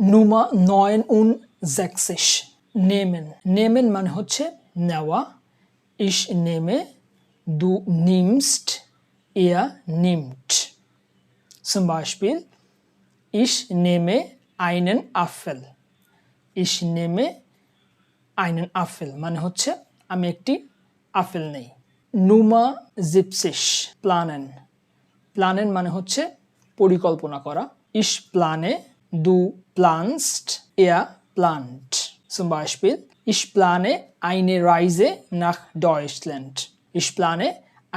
Nummer 69 nehmen. Nehmen মানে হচ্ছে নেওয়া। Ich nehme, du nimmst, er nimmt. Zum Beispiel, ich nehme einen Apfel. Ich nehme einen Apfel মানে হচ্ছে আমি একটি আপেল নেই। Nummer 70 planen. Planen মানে হচ্ছে পরিকল্পনা করা। Ich plane, du planst, er plant. Zum Beispiel, ich plane eine Reise nach Deutschland. Ich plane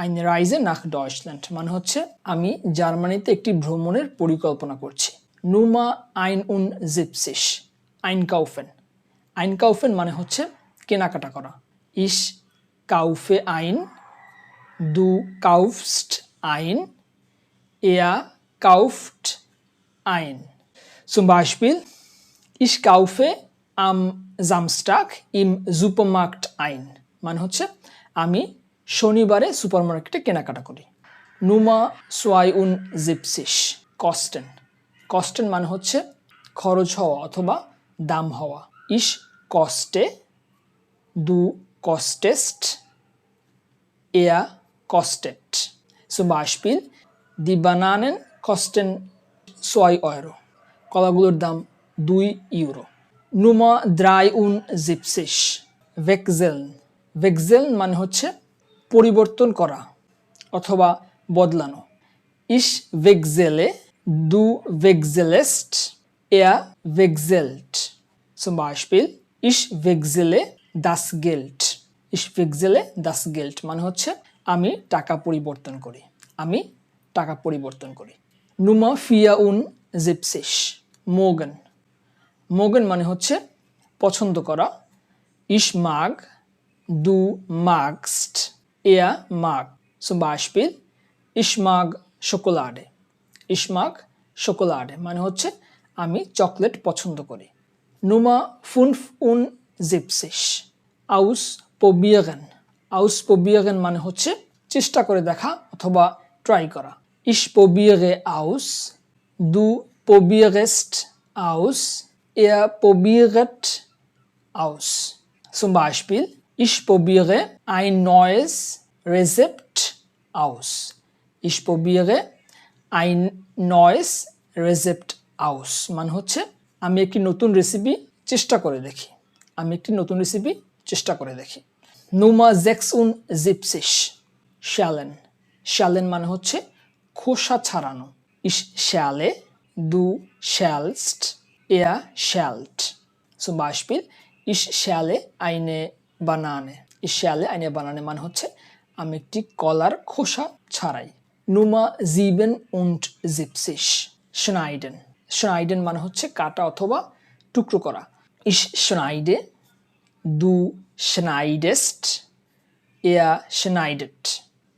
eine Reise nach Deutschland মানে হচ্ছে আমি জার্মানিতে একটি ভ্রমণের পরিকল্পনা করছি। Nummer 71 einkaufen. Einkaufen মানে হচ্ছে কেনাকাটা করা। Ich kaufe ein, du kaufst ein, er kauft ein. Zum Beispiel, ich kaufe am Samstag im Supermarkt ein. মানে হচ্ছে আমি শনিবারে সুপারমার্কেটে কেনাকাটা করি। Nummer 72 kosten. Kosten মানে হচ্ছে খরচ হওয়া অথবা দাম হওয়া। Ich koste, du kostest, er kostet. Zum Beispiel, die Bananen kosten 2 Euro. কলাগুলোর দাম 2 ইউরো। Nummer 73 wechseln. Wechseln মানে হচ্ছে পরিবর্তন করা অথবা বদলানো। Ich wechsle, du wechselst, er wechselt. Zum Beispiel, ich wechsle das Geld. Ich wechsle das Geld মানে হচ্ছে আমি টাকা পরিবর্তন করি। আমি টাকা পরিবর্তন করি। Nummer 74 morgen. Morgen মানে হচ্ছে পছন্দ করা। Ich mag, du magst, er mag. Zum Beispiel, ich mag Schokolade. Ich mag Schokolade মানে হচ্ছে আমি চকলেট পছন্দ করি। Nummer 75 ausprobieren. Ausprobieren মানে হচ্ছে চেষ্টা করে দেখা অথবা ট্রাই করা। Ich probiere aus, du probierst aus, er probiert aus. Zum Beispiel, ich probiere ein neues Rezept aus. Ich probiere ein neues Rezept aus. মানে হচ্ছে আমি একটি নতুন রেসিপি চেষ্টা করে দেখি। আমি একটি নতুন রেসিপি চেষ্টা করে দেখি। Nummer 76 schälen. Schälen মানে হচ্ছে খোসা ছাড়ানো। Ich schäle, du schälst, er schält. Zum Beispiel, ich schäle eine Banane. Ich schäle eine Banane মানে হচ্ছে আমি একটি কলার খোসা ছাড়াই। Nummer 77 schneiden. Schneiden মানে হচ্ছে কাটা অথবা টুকরো করা। Ich schneide, du schneidest, er schneidet.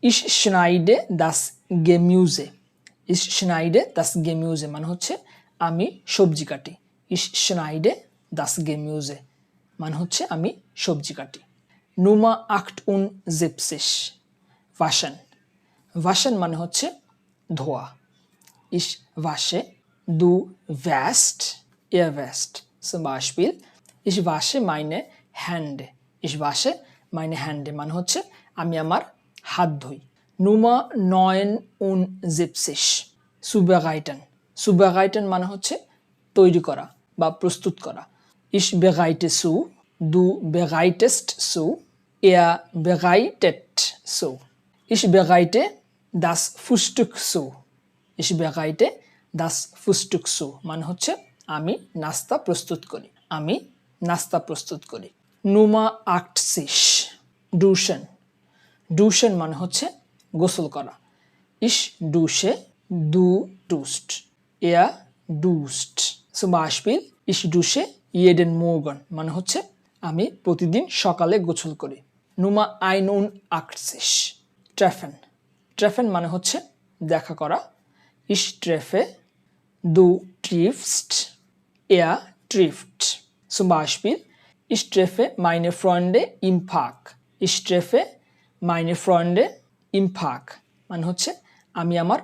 Ich schneide das Gemüse. Ich schneide das Gemüse মানে হচ্ছে আমি সবজি কাটি। Ich schneide das Gemüse মানে হচ্ছে আমি সবজি কাটি। Nummer 78 waschen. Waschen মানে হচ্ছে ধোয়া। Ich wasche, du wäschst, er wäscht. Zum Beispiel, ich wasche meine Hände. Ich wasche meine Hände মানে হচ্ছে আমি আমার হাত ধুই। Nummer 79 zubereiten. Zubereiten মানে হচ্ছে তৈরি করা বা প্রস্তুত করা। Ich bereite zu, du bereitest zu, er bereitet zu. Ich bereite das Frühstück zu. Ich bereite das Frühstück zu মানে হচ্ছে আমি নাস্তা প্রস্তুত করি। আমি নাস্তা প্রস্তুত করি। Nummer 80 duschen. Duschen মানে হচ্ছে গোসল করা। Ich dusche, du duscht, er duscht. Zum Beispiel, ich dusche jeden Morgen মানে হচ্ছে আমি প্রতিদিন সকালে গোসল করি। Nummer 81 treffen. Treffen মানে হচ্ছে দেখা করা। Ich treffe, du triffst, er trifft. Zum Beispiel, ich treffe meine Freunde im Park. Ich treffe meine Freunde im Park মানে হচ্ছে আমি আমার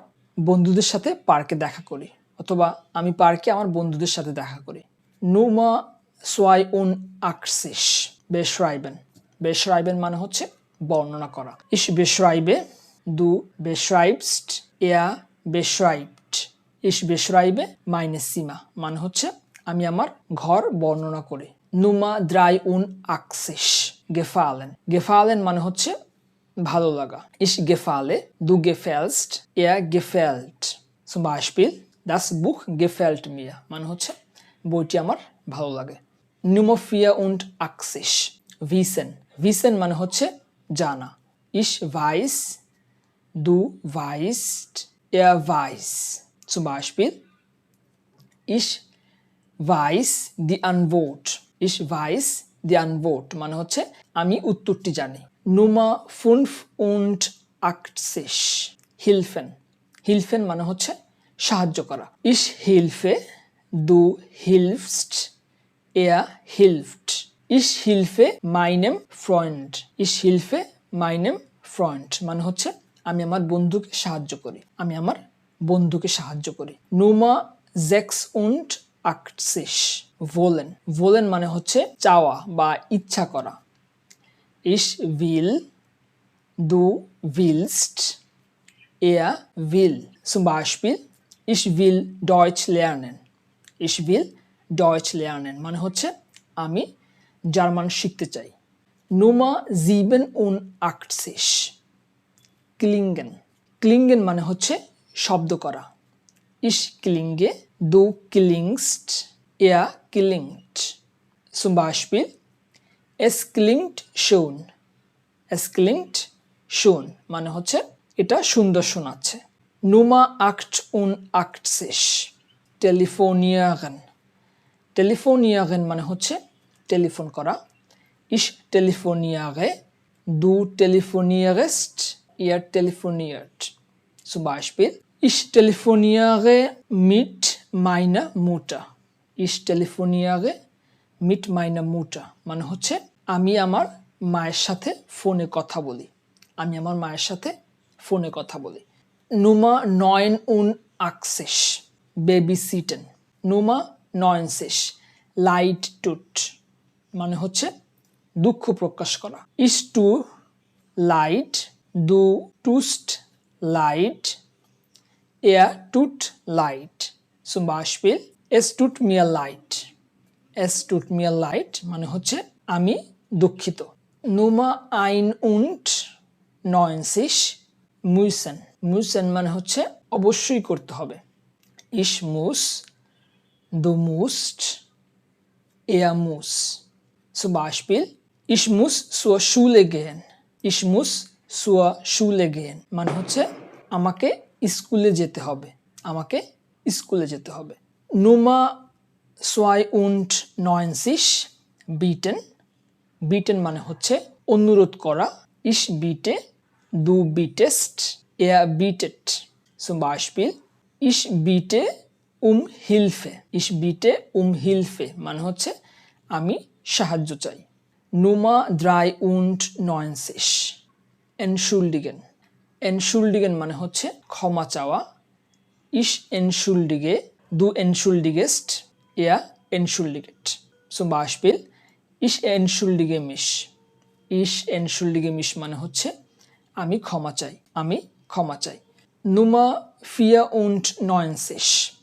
বন্ধুদের সাথে পার্কে দেখা করি অথবা আমি পার্কে আমার বন্ধুদের সাথে দেখা করি। Nummer 82 beschreiben beschreiben মানে হচ্ছে বর্ণনা করা ich beschreibe du beschreibst er beschreibt ich beschreibe meine Zimmer মানে হচ্ছে আমি আমার ঘর বর্ণনা করি Nummer 83 gefallen gefallen মানে হচ্ছে ভালো লাগা ich gefalle du gefällst er gefällt zum Beispiel das Buch gefällt mir মানে হচ্ছে বইটি আমার ভালো লাগে Nummer 84 wissen wissen মানে হচ্ছে জানা ich weiß du weißt er weiß zum Beispiel ich weiß die Antwort ich weiß die Antwort মানে হচ্ছে আমি উত্তরটি জানি Nummer 85 helfen helfen মানে হচ্ছে সাহায্য করা ich helfe du hilfst er hilft ich helfe meinem Freund ich helfe meinem Freund মানে হচ্ছে আমি আমার বন্ধুকে সাহায্য করি আমি আমার বন্ধুকে সাহায্য করি Nummer 86 wollen wollen মানে হচ্ছে চাওয়া বা ইচ্ছা করা ich will du willst er will zum Beispiel ich will Deutsch lernen ich will Deutsch lernen মানে হচ্ছে আমি জার্মান শিখতে চাই Nummer 87 klingen klingen মানে হচ্ছে শব্দ করা ich klinge du klingst er klingt zum Beispiel es klingt schön মানে হচ্ছে এটা সুন্দর শোনাচ্ছে Nummer 88 telefonieren telefonieren মানে হচ্ছে টেলিফোন করা ich telefoniere du telefonierst er telefoniert zum Beispiel ich telefoniere mit meiner Mutter ich telefoniere mit meiner Mutter মানে হচ্ছে আমি আমার মায়ের সাথে ফোনে কথা বলি আমি আমার মায়ের সাথে ফোনে কথা বলি Nummer 89 babysitten Nummer 90 leid tut মানে হচ্ছে দুঃখ প্রকাশ করা ich tue leid du tust leid er tut leid zum Beispiel es tut mir leid মানে হচ্ছে আমি দুঃখিত Nummer 91 müssen মানে হচ্ছে অবশ্যই করতে হবে ich muss du musst er muss zum Beispiel ich muss zur Schule gehen মানে হচ্ছে আমাকে স্কুলে যেতে হবে Nummer 92 bieten মানে হচ্ছে অনুরোধ করা ich biete du bietest er bietet zum Beispiel ich biete um Hilfe মানে হচ্ছে আমি সাহায্য চাই Nummer 93 entschuldigen মানে হচ্ছে ক্ষমা চাওয়া ich entschuldige du entschuldigest er entschuldigt zum Beispiel ich entschuldige mich মানে হচ্ছে আমি ক্ষমা চাই Nummer 94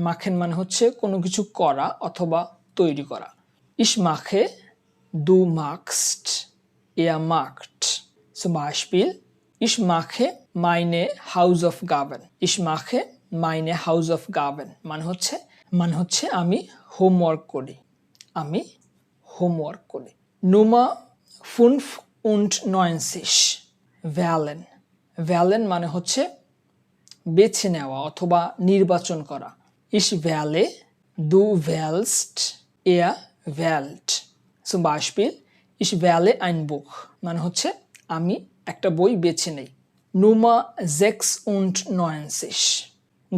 machen মানে হচ্ছে কোনো কিছু করা অথবা তৈরি করা ich mache du magst er magt zum Beispiel ich mache meine Hausaufgaben মানে হচ্ছে আমি হোমওয়ার্ক করি Nummer 95 wählen মানে হচ্ছে বেছে নেওয়া অথবা নির্বাচন করা ich wähle du wählst er wählt zum Beispiel ich wähle ein Buch মানে হচ্ছে আমি একটা বই বেছে নেই Nummer 96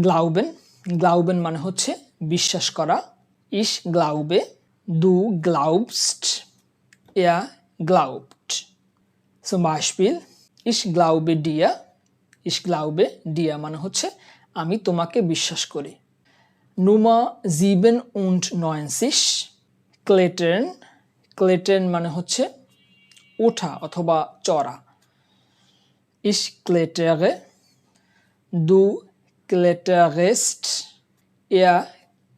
glauben মানে হচ্ছে বিশ্বাস করা ich glaube du glaubst er glaubt zum Beispiel ich glaube dir মানে হচ্ছে আমি তোমাকে বিশ্বাস করি Nummer 97 Klettern Klettern মানে হচ্ছে ওঠা অথবা চড়া Ich klettere Du kletterst Er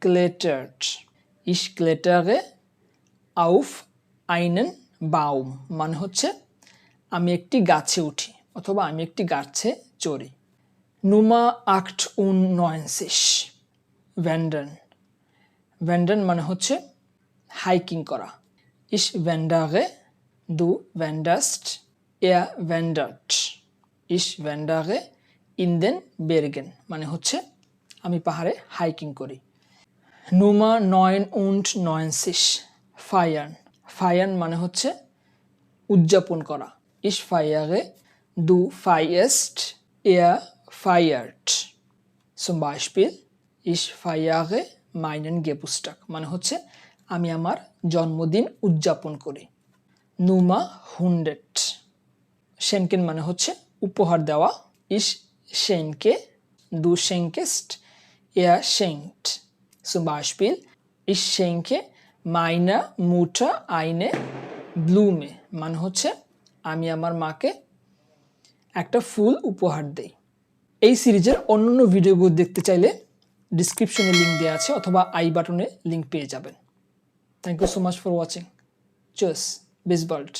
klettert Ich klettere auf einen Baum মানে হচ্ছে আমি একটি গাছে উঠি অথবা আমি একটি গাছে চড়ি Nummer 98 Wandern Wandern মানে হচ্ছে হাইকিং করা Ich wandere Du wanderst Er wandert Ich wandere in den Bergen মানে হচ্ছে আমি পাহাড়ে হাইকিং করি Nummer 99 Feiern Feiern মানে হচ্ছে উদযাপন করা Ich feiere Du feierst Er feiert Zum Beispiel Ich feiere meinen Geburtstag মানে হচ্ছে আমি আমার জন্মদিন উদযাপন করি Nummer 100 Schenken মানে হচ্ছে উপহার দেওয়া Ich schenke Du schenkest Er schenkt Zum Beispiel Ich schenke meiner Mutter eine Blume মানে হচ্ছে আমি আমার মাকে একটা ফুল উপহার দেই এই সিরিজের অন্যান্য ভিডিওগুলো দেখতে চাইলে ডেসক্রিপশনে লিংক দেওয়া আছে অথবা আই বাটনে লিংক পেয়ে যাবেন Thank you so much for watching. Tschüss. Bis bald.